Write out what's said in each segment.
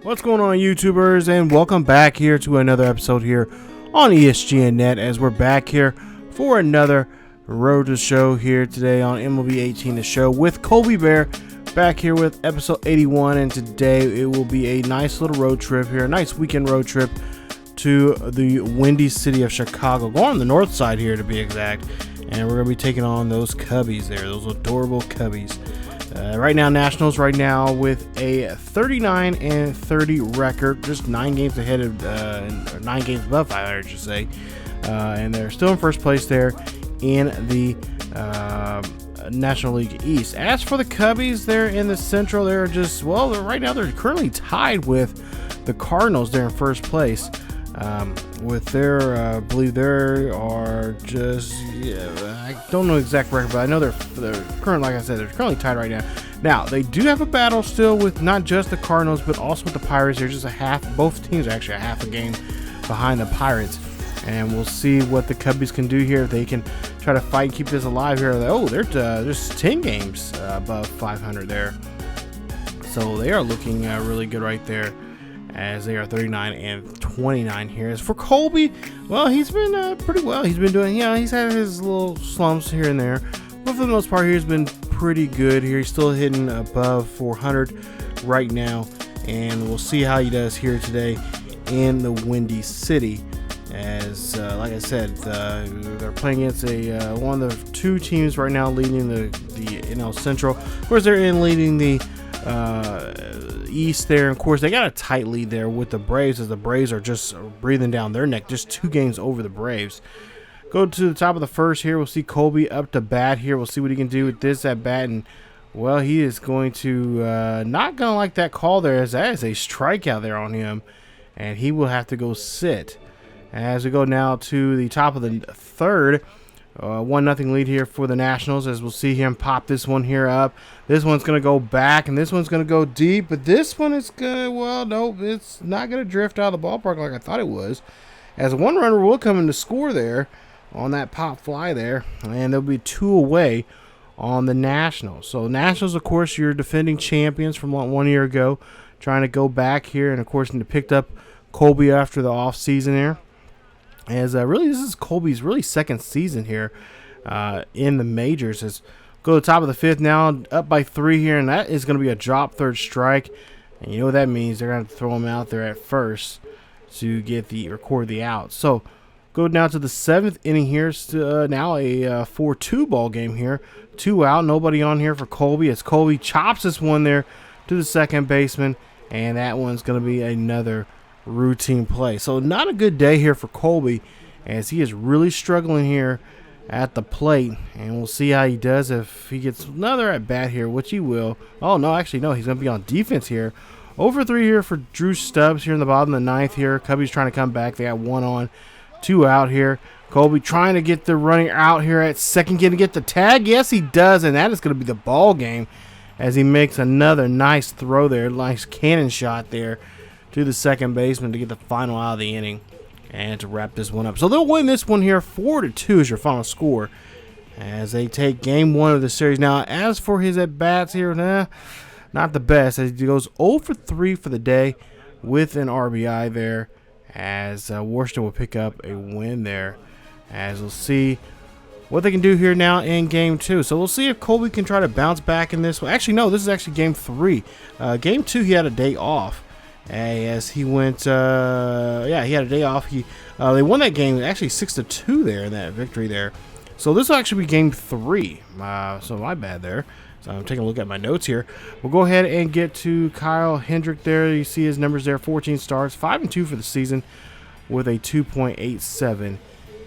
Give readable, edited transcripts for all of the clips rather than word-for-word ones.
What's going on, YouTubers, and welcome back here to another episode here on ESGNet, as we're back here for another Road to Show here today on MLB 18 The Show with Colby Baer, back here with episode 81, and today it will be a nice little road trip here, a nice weekend road trip to the windy city of Chicago, going on the north side here to be exact, and we're going to be taking on those Cubbies there, those adorable Cubbies. Right now, Nationals right now with a 39-30 record, just 9 games ahead of, 9 games above 500, I should say, and they're still in first place there in the National League East. As for the Cubbies, they're in the Central. They're just, well, right now they're currently tied with the Cardinals. They're in first place. With their, I believe there are just, I don't know the exact record, but I know they're currently, like I said, they're currently tied right now. Now, they do have a battle still with not just the Cardinals, but also with the Pirates. They're just both teams are actually a half a game behind the Pirates. And we'll see what the Cubbies can do here. If they can try to fight and keep this alive here. Oh, they're just 10 games above 500 there. So they are looking really good right there, as they are 39-29 here. As for Colby, well, he's been pretty well. He's been doing, he's had his little slumps here and there, but for the most part, he's been pretty good here. He's still hitting above 400 right now, and we'll see how he does here today in the Windy City. As like I said, they're playing against one of the two teams right now leading the NL Central. Of course, they're leading the East there. Of course, they got a tight lead there with the Braves, as the Braves are just breathing down their neck, just 2 games over the Braves. Go to the top of the first here. We'll see Colby up to bat here. We'll see what he can do with this at bat, and well, he is going to not gonna like that call there, as that is a strikeout there on him, and he will have to go sit. As we go now to the top of the third, 1-0 lead here for the Nationals, as we'll see him pop this one here up. This one's going to go back, and this one's going to go deep, but this one is going to, well, no, it's not going to drift out of the ballpark like I thought it was, as one runner will come in to score there on that pop fly there, and there'll be 2 away on the Nationals. So Nationals, of course, your defending champions from 1 year ago, trying to go back here, and of course, they picked up Colby after the offseason there. As really, this is Colby's really second season here in the majors. As go to the top of the 5th now, up by 3 here, and that is going to be a drop third strike. And you know what that means? They're going to throw him out there at first to get record the out. So go now to the 7th inning here. Now a 4-2 ball game here. 2 out, nobody on here for Colby, as Colby chops this one there to the second baseman, and that one's going to be another routine play. So not a good day here for Colby, as he is really struggling here at the plate, and we'll see how he does if he gets another at bat here, which he will. Oh no, actually no, he's going to be on defense here. Over 3 here for Drew Stubbs here in the bottom of the 9th here. Cubbies trying to come back. They got 1 on, 2 out here. Colby trying to get the running out here at second, going to get the tag. Yes, he does, and that is going to be the ball game, as he makes another nice throw there, nice cannon shot there to the second baseman to get the final out of the inning and to wrap this one up. So they'll win this one here. 4-2 is your final score, as they take game 1 of the series. Now, as for his at-bats here, not the best, as he goes 0 for 3 for the day with an RBI there, as Washington will pick up a win there, as we'll see what they can do here now in game 2. So we'll see if Colby can try to bounce back in this one. Actually, no, this is actually game 3. Game 2, he had a day off. As he went, he had a day off. They won that game actually 6-2 there in that victory there. So this will actually be game 3. So my bad there. So I'm taking a look at my notes here. We'll go ahead and get to Kyle Hendrick there. You see his numbers there: 14 starts, 5-2 for the season, with a 2.87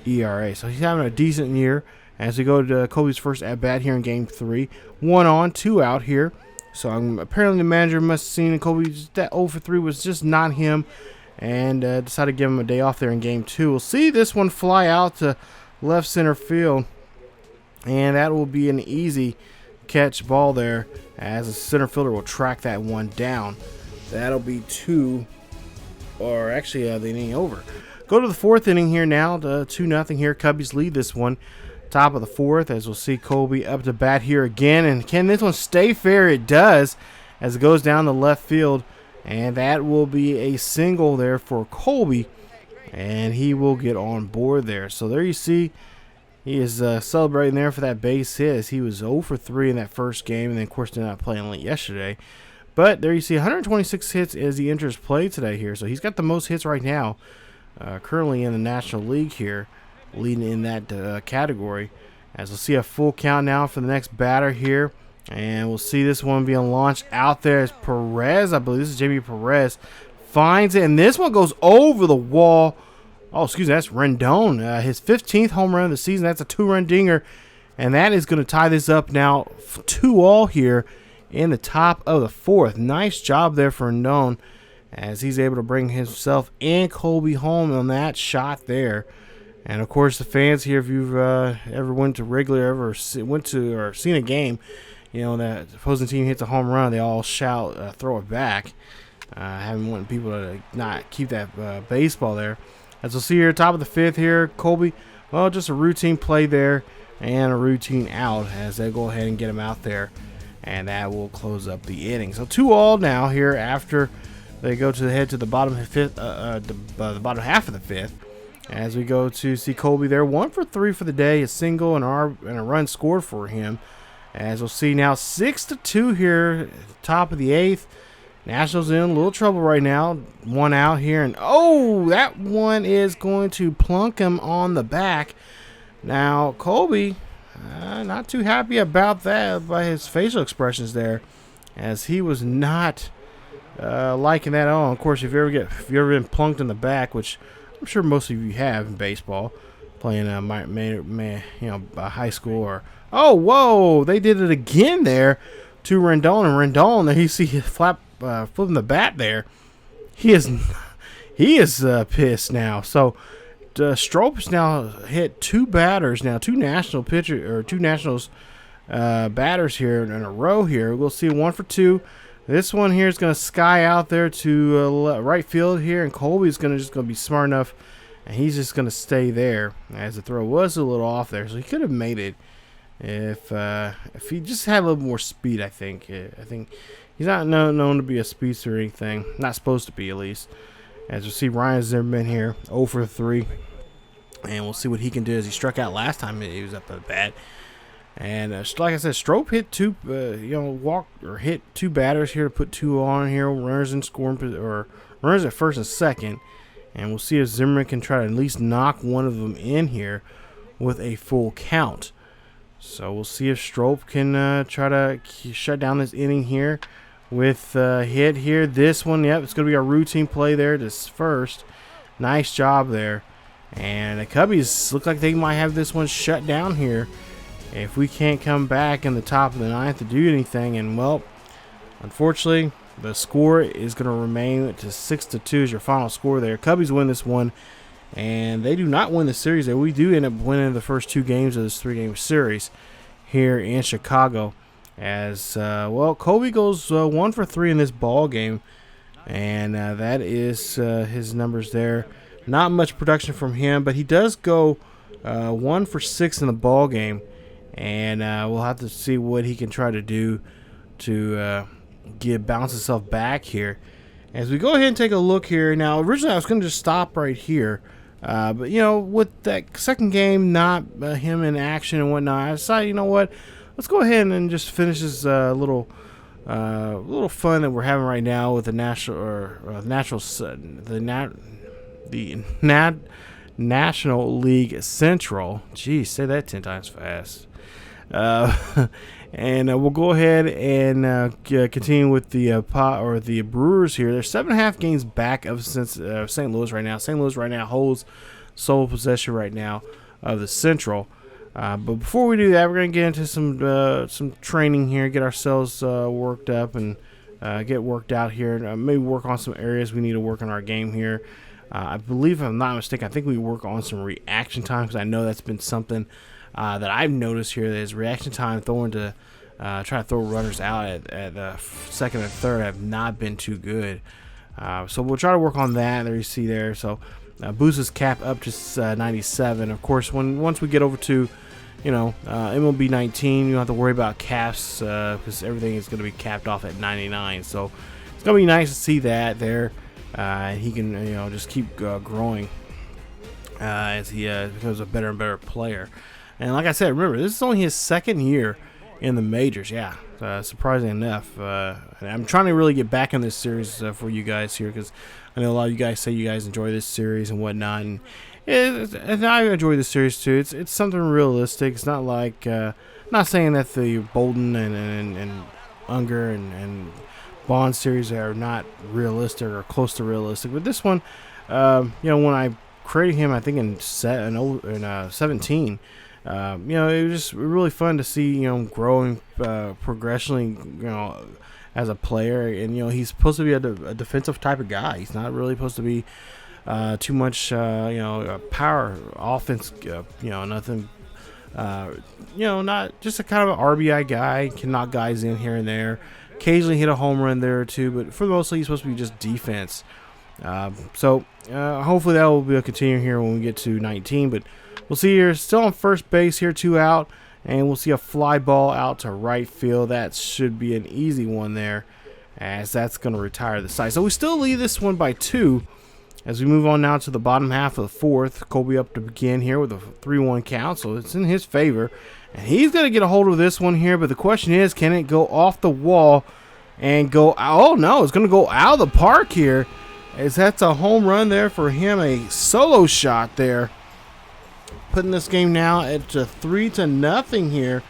ERA. So he's having a decent year. As we go to Colby's first at bat here in game 3, 1 on, 2 out here. So apparently the manager must have seen Colby, that 0 for 3 was just not him, and decided to give him a day off there in game 2. We'll see this one fly out to left center field, and that will be an easy catch ball there, as the center fielder will track that one down. That'll be 2, or actually the inning over. Go to the 4th inning here now, 2-0 here. Cubbies lead this one. Top of the 4th, as we'll see Colby up to bat here again. And can this one stay fair? It does, as it goes down the left field and that will be a single there for Colby, and he will get on board there. So there you see, he is celebrating there for that base hit, as he was 0 for 3 in that first game, and then of course did not play late yesterday. But there you see 126 hits as he enters play today here. So he's got the most hits right now, currently in the National League here, leading in that category. As we'll see a full count now for the next batter here. And we'll see this one being launched out there as Perez, I believe this is JB Perez, finds it. And this one goes over the wall. Oh, excuse me, that's Rendon. His 15th home run of the season. That's a 2-run dinger. And that is going to tie this up now 2-2 here in the top of the 4th. Nice job there for Rendon, as he's able to bring himself and Colby home on that shot there. And of course, the fans here, if you've ever went to Wrigley or ever went to or seen a game, you know, that opposing team hits a home run, they all shout, throw it back. Having wanting people to not keep that baseball there. As we'll see here, top of the 5th here, Colby, well, just a routine play there and a routine out as they go ahead and get him out there. And that will close up the inning. So 2-2 now here after they go to the bottom of the 5th, the bottom half of the 5th. As we go to see Colby there, 1 for 3 for the day, a single and a run scored for him. As we'll see now, 6-2 here, top of the 8th. Nationals in a little trouble right now. 1 out here, and oh, that one is going to plunk him on the back. Now Colby, not too happy about that by his facial expressions there, as he was not liking that at all. Of course, if you ever been plunked in the back, which I'm sure most of you have in baseball, playing high school or whoa, they did it again there to Rendon, and Rendon there you see his flipping the bat there. He is pissed now. So Strope's now hit 2 batters now, 2 Nationals batters here in a row here. We'll see 1 for 2. This one here is going to sky out there to right field here, and Colby's just going to be smart enough, and he's just going to stay there, as the throw was a little off there, so he could have made it if he just had a little more speed. I think he's not known to be a speedster or anything, not supposed to be at least. As we see Ryan Zimmerman here, 0 for 3, and we'll see what he can do, as he struck out last time he was up at the bat. And like I said, Strope hit hit 2 batters here to put 2 on here. Runners in scoring, or runners at first and second. And we'll see if Zimmerman can try to at least knock one of them in here with a full count. So we'll see if Strope can try to shut down this inning here with a hit here. This one, yep, it's going to be a routine play there. This first, nice job there. And the Cubbies look like they might have this one shut down here if we can't come back in the top of the 9th to do anything. And well, unfortunately, the score is going to remain to 6-2 as your final score there. Cubbies win this one, and they do not win the series there. We do end up winning the first 2 games of this 3-game series here in Chicago. As Colby goes 1 for 3 in this ball game, and that is his numbers there. Not much production from him, but he does go 1 for 6 in the ball game. And we'll have to see what he can try to do to bounce himself back here. As we go ahead and take a look here. Now, originally I was going to just stop right here. But, with that second game, not him in action and whatnot, I decided, you know what? Let's go ahead and just finish this little fun that we're having right now with the National League Central. Geez, say that 10 times fast. And we'll go ahead and continue with the Brewers here. They're 7.5 games back of St. Louis right now. St. Louis right now holds sole possession right now of the Central. But before we do that, we're going to get into some training here, get ourselves worked up and get worked out here. Maybe work on some areas we need to work on our game here. I believe, if I'm not mistaken, I think we work on some reaction time, because I know that's been something that I've noticed here. That is reaction time, trying to throw runners out at the second and third have not been too good. So we'll try to work on that. There you see there. So boost his cap up to 97. Of course, once we get over to MLB 19, you don't have to worry about caps because everything is going to be capped off at 99. So it's gonna be nice to see that there. He can, just keep growing as he becomes a better and better player. And like I said, remember, this is only his second year in the majors. Yeah, surprising enough. I'm trying to really get back in this series for you guys here, because I know a lot of you guys say you guys enjoy this series and whatnot, and I enjoy this series too. It's something realistic. It's not like not saying that the Bolden and Unger and Bond series are not realistic or close to realistic, but this one, when I created him, I think in 17. It was just really fun to see, growing progressionally, as a player. And, he's supposed to be a defensive type of guy. He's not really supposed to be too much, power offense, nothing, not just a kind of an RBI guy, can knock guys in here and there. Occasionally hit a home run there or two, but for the most, he's supposed to be just defense. So hopefully that will be a continue here when we get to 19. But we'll see here, still on first base here, 2 out, and we'll see a fly ball out to right field. That should be an easy one there, as that's going to retire the side. So we still lead this one by 2 as we move on now to the bottom half of the 4th. Colby up to begin here with a 3-1 count, so it's in his favor. And he's going to get a hold of this one here, but the question is, can it go off the wall and go, oh no, it's going to go out of the park here, as that's a home run there for him, a solo shot there. Putting this game now at 3-0 here,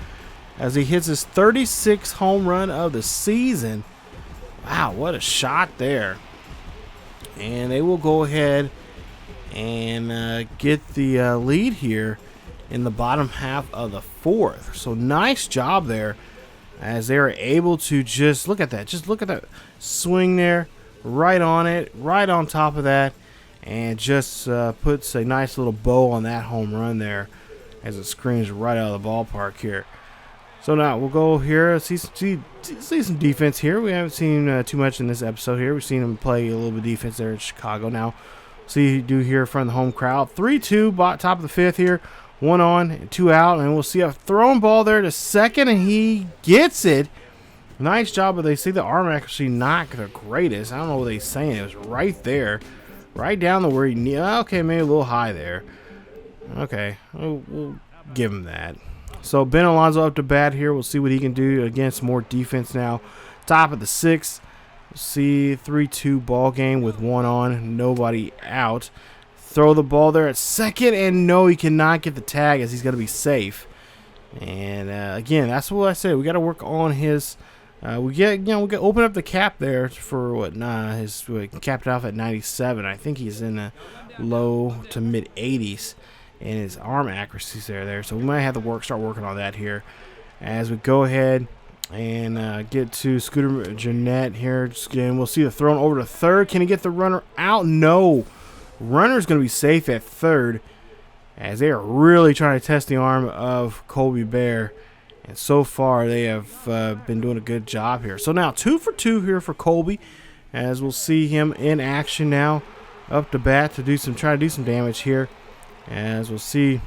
as he hits his 36th home run of the season. Wow, what a shot there. And they will go ahead and get the lead here in the bottom half of the 4th. So nice job there, as they are able to just look at that. Just look at that swing there, right on it, right on top of that, and just puts a nice little bow on that home run there, as it screams right out of the ballpark here. So now we'll go here, see some defense here. We haven't seen too much in this episode here. We've seen him play a little bit of defense there in Chicago. Now, see do here in front of the home crowd. 3-2, top of the 5th here. 1 on, 2 out, and we'll see a thrown ball there to second, and he gets it. Nice job, but they see the arm accuracy not the greatest. I don't know what they're saying. It was right there, right down the where he okay, maybe a little high there. Okay, we'll give him that. So Ben Alonso up to bat here. We'll see what he can do against more defense now. Top of the 6th. We'll see 3-2 ball game with 1 on, nobody out. Throw the ball there at second, and no, he cannot get the tag, as he's going to be safe. And again, that's what I said. We got to work on his. We can open up the cap there for what? His capped off at 97. I think he's in the low to mid 80s, and his arm accuracies there. So we might have to start working on that here, as we go ahead and get to ShodIcon here. And we'll see the throw over to third. Can he get the runner out? No. Runner's going to be safe at third, as they are really trying to test the arm of Colby Baer. And so far, they have been doing a good job here. So now 2 for 2 here for Colby, as we'll see him in action now, up to bat to try to do some damage here. As we'll see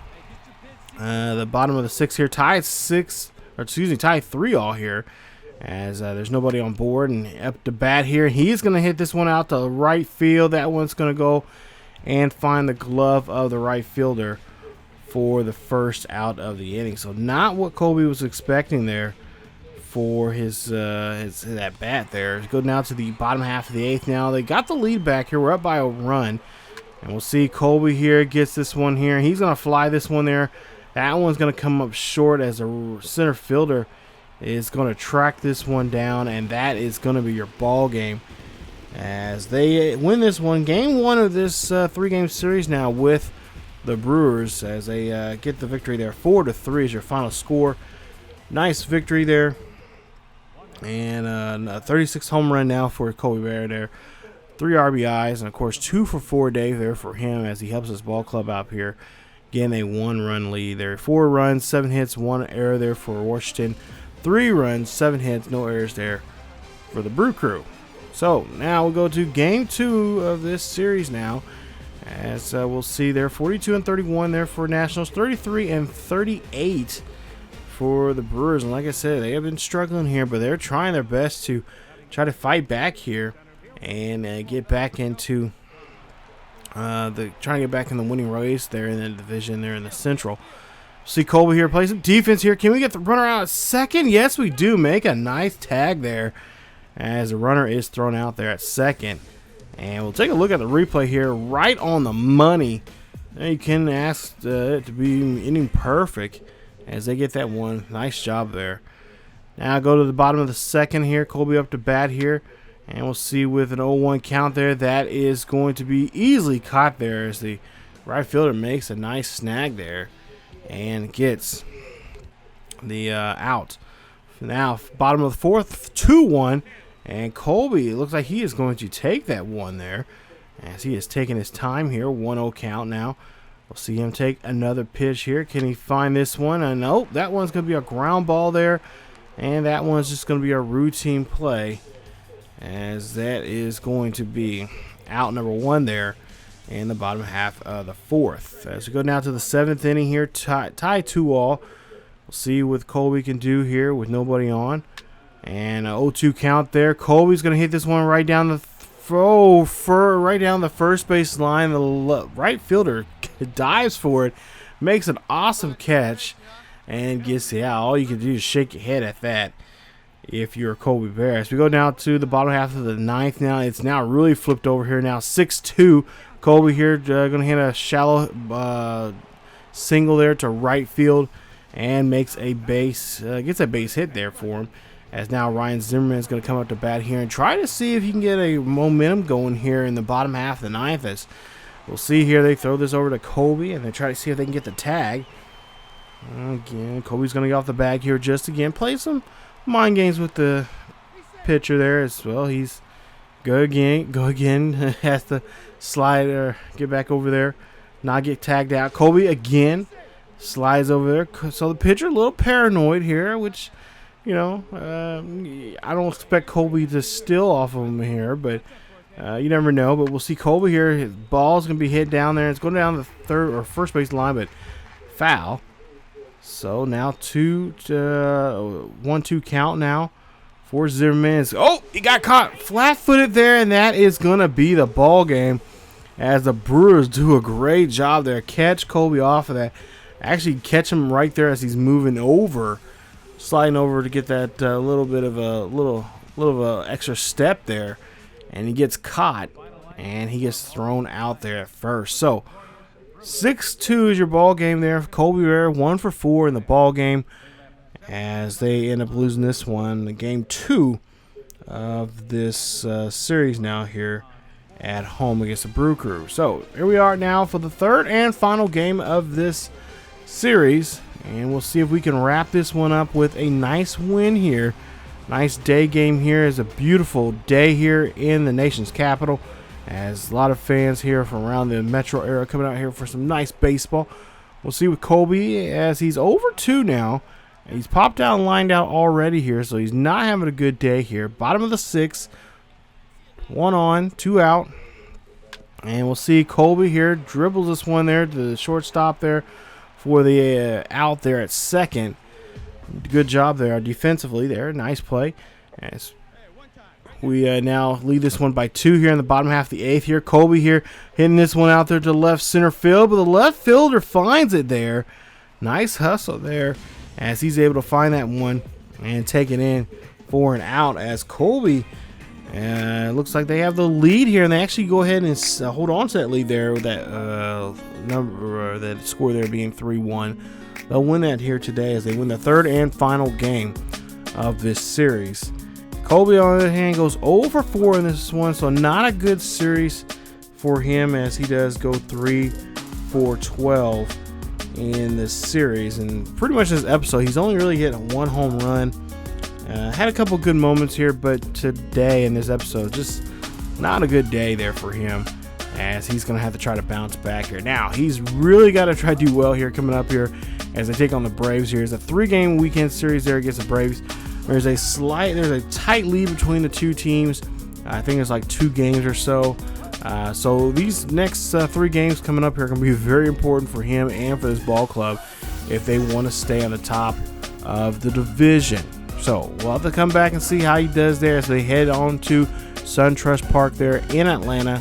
the bottom of the 6th here, tie 3 all here, as there's nobody on board, and up to bat here. He's going to hit this one out to right field. That one's going to go and find the glove of the right fielder for the first out of the inning. So not what Colby was expecting there for his that bat there. Go now to the bottom half of the 8th now. They got the lead back here. We're up by a run. And we'll see Colby here gets this one here. He's going to fly this one there. That one's going to come up short, as a center fielder is going to track this one down, and that is going to be your ball game, as they win this one. Game 1 of this 3-game series now with the Brewers, as they get the victory there. 4-3 is your final score. Nice victory there, and a 36 home run now for Colby Baer there. 3 RBIs, and of course 2 for 4 days there for him, as he helps his ball club out here. Again, a 1-run lead there. 4 runs, 7 hits, 1 error there for Washington. 3 runs, 7 hits, no errors there for the Brew crew. So now we'll go to game 2 of this series now, as we'll see there 42-31 there for Nationals, 33-38 for the Brewers. And like I said, they have been struggling here, but they're trying their best to try to fight back here and get back into trying to get back in the winning race there in the division there in the Central. See Colby here plays some defense here. Can we get the runner out at second? Yes, we do. Make a nice tag there as the runner is thrown out there at second. And we'll take a look at the replay here. Right on the money. Now you can ask it to be inning perfect as they get that one. Nice job there. Now go to the bottom of the second here. Colby up to bat here. And we'll see with an 0-1 count there. That is going to be easily caught there as the right fielder makes a nice snag there and gets the out. Now, bottom of the fourth, 2-1. And Colby, it looks like he is going to take that one there as he is taking his time here. 1-0 count now. We'll see him take another pitch here. Can he find this one? Nope, that one's going to be a ground ball there. And that one's just going to be a routine play as that is going to be out number 1 there in the bottom half of the fourth. As we go down to the 7th inning here, tie 2-all. We'll see what Colby can do here with nobody on. And 0-2 count there. Colby's going to hit this one right down the right down the first base line. The right fielder dives for it, makes an awesome catch, and gets the out. All you can do is shake your head at that if you're Colby Baer. As we go down to the bottom half of the 9th now, it's now really flipped over here now. 6-2. Colby here going to hit a shallow single there to right field and makes a base, gets a base hit there for him. As now Ryan Zimmerman is going to come up to bat here and try to see if he can get a momentum going here in the bottom half of the 9th. As we'll see here, they throw this over to Colby and they try to see if they can get the tag. Again, Colby's going to get off the bag here just again. Play some mind games with the pitcher there as well. He's go again. Has to slide or get back over there. Not get tagged out. Colby again slides over there. So the pitcher a little paranoid here, which, you know, I don't expect Colby to steal off of him here, but you never know. But we'll see Colby here. His ball's going to be hit down there. It's going down the third or first base line, but foul. So now 1-2 count now for Zimmerman. Oh, he got caught flat-footed there, and that is going to be the ball game as the Brewers do a great job there. Catch Colby off of that. Actually catch him right there as he's moving over. Sliding over to get that little bit of a extra step there, and he gets caught and he gets thrown out there at first. So 6-2 is your ball game there. Colby Baer 1 for 4 in the ball game as they end up losing this one, the game 2 of this series now here at home against the Brew Crew. So here we are now for the third and final game of this series. And we'll see if we can wrap this one up with a nice win here. Nice day game here. It's a beautiful day here in the nation's capital. As a lot of fans here from around the metro area coming out here for some nice baseball. We'll see with Colby as he's over 2 now. He's popped out and lined out already here, so he's not having a good day here. Bottom of the 6th. 1 on, 2 out. And we'll see Colby here dribbles this one there to the shortstop there for the out there at second. Good job there defensively there. Nice play. As we now lead this one by 2 here in the bottom half of the 8th here. Colby here hitting this one out there to left center field, but the left fielder finds it there. Nice hustle there as he's able to find that one and take it in for an out as Colby looks like they have the lead here, and they actually go ahead and hold on to that lead there with that number, that score there being 3-1. They'll win that here today as they win the third and final game of this series. Colby, on the other hand, goes 0 for 4 in this one, so not a good series for him as he does go 3 for 12 in this series. And pretty much this episode, he's only really hit 1 home run. Had a couple good moments here, but today in this episode, just not a good day there for him as he's going to have to try to bounce back here. Now, he's really got to try to do well here coming up here as they take on the Braves here. It's a 3-game weekend series there against the Braves. There's a tight lead between the two teams. I think it's like 2 games or so. So these next 3 games coming up here are going to be very important for him and for this ball club if they want to stay on the top of the division. So we'll have to come back and see how he does there as they head on to SunTrust Park there in Atlanta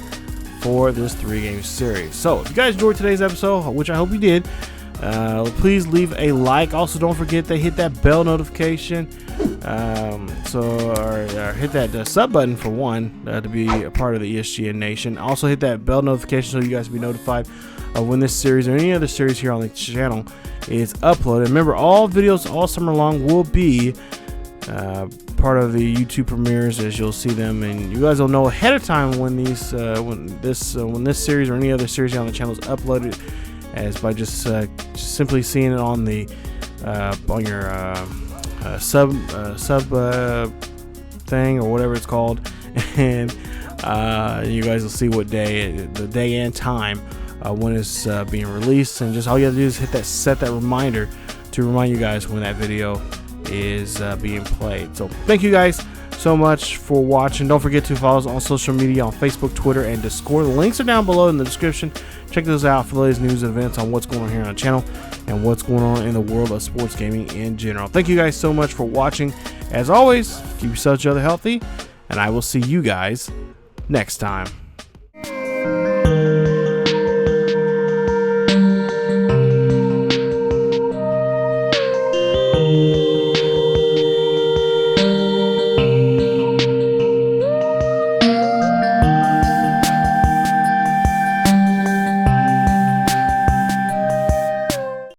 for this 3-game series. So if you guys enjoyed today's episode, which I hope you did, please leave a like. Also, don't forget to hit that bell notification, or hit that sub button for one, to be a part of the ESGN Nation. Also hit that bell notification so you guys will be notified of when this series or any other series here on the channel is uploaded. Remember, all videos all summer long will be part of the YouTube premieres, as you'll see them, and you guys will know ahead of time when these when this series or any other series here on the channel is uploaded, as by just simply seeing it on the on your sub thing or whatever it's called, and you guys will see what the day and time when it's being released, and just all you have to do is set that reminder to remind you guys when that video is being played. So thank you guys so much for watching. Don't forget to follow us on social media on Facebook, Twitter, and Discord. The links are down below in the description. Check those out for the latest news and events on what's going on here on the channel and what's going on in the world of sports gaming in general. Thank you guys so much for watching. As always, keep yourself each other healthy, and I will see you guys next time.